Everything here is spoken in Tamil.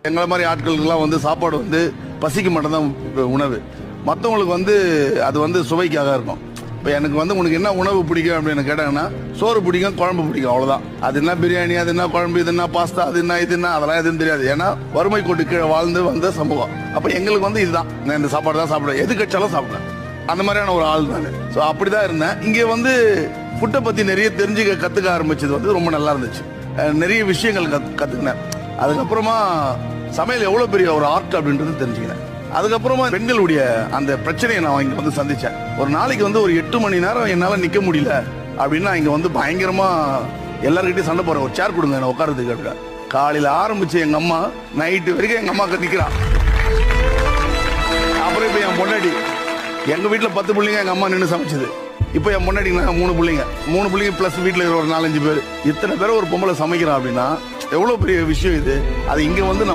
எங்களை மாதிரி ஆட்களுக்கெல்லாம் வந்து சாப்பாடு வந்து பசிக்கு மட்டும்தான் உணவு. மற்றவங்களுக்கு வந்து அது வந்து சுவைக்காக இருக்கும். இப்போ எனக்கு வந்து உனக்கு என்ன உணவு பிடிக்கும் அப்படின்னு கேட்டாங்கன்னா சோறு பிடிக்கும், குழம்பு பிடிக்கும், அவ்வளோதான். அது என்ன பிரியாணி, அது என்ன குழம்பு, இது என்ன பாஸ்தா, அது என்ன இது என்ன, அதெல்லாம் எதுவும் தெரியாது. ஏன்னா வறுமை கோட்டு கீழே வாழ்ந்து வந்த சமூகம். அப்போ எங்களுக்கு வந்து இதுதான், நான் இந்த சாப்பாடு தான் சாப்பிடுவேன், எது கட்சாலும் சாப்பிடுவேன். அந்த மாதிரியான ஒரு ஆள் நான். ஸோ அப்படி தான் இருந்தேன். இங்கே வந்து ஃபுட்டை பற்றி நிறைய கற்றுக்க ஆரம்பிச்சது வந்து ரொம்ப நல்லா இருந்துச்சு. நிறைய விஷயங்கள் கற்றுக்கினேன். அதுக்கப்புறமா சமையல் எவ்வளோ பெரிய ஒரு ஆர்ட் அப்படின்றது தெரிஞ்சுக்கினேன். அதுக்கப்புறமா பெண்களுடைய அந்த பிரச்சனையை நான் இங்கே வந்து சந்தித்தேன். ஒரு நாளைக்கு வந்து ஒரு 8 மணி நேரம் என்னால் நிற்க முடியல அப்படின்னா இங்கே வந்து பயங்கரமாக எல்லாருக்கிட்டையும் சண்டை போடுறேன். ஒரு சேர் கொடுங்க என்ன உட்காரத்துக்கு அப்படின்னா. காலையில் ஆரம்பித்து எங்கள் அம்மா நைட்டு வரைக்கும் எங்கள் அம்மாவுக்கு நிற்கிறான். அப்புறம் இப்போ என் பொண்டாட்டி, எங்கள் வீட்டில் 10 பிள்ளைங்க எங்கள் அம்மா நின்று சமைச்சது. இப்போ என் பொண்டாட்டிங்கன்னா 3 பிள்ளைங்க ப்ளஸ் வீட்டில் ஒரு 4-5 பேர். இத்தனை பேரை ஒரு பொம்பளை சமைக்கிறான் அப்படின்னா எவ்வளோ பெரிய விஷயம் இது. அது இங்கே வந்து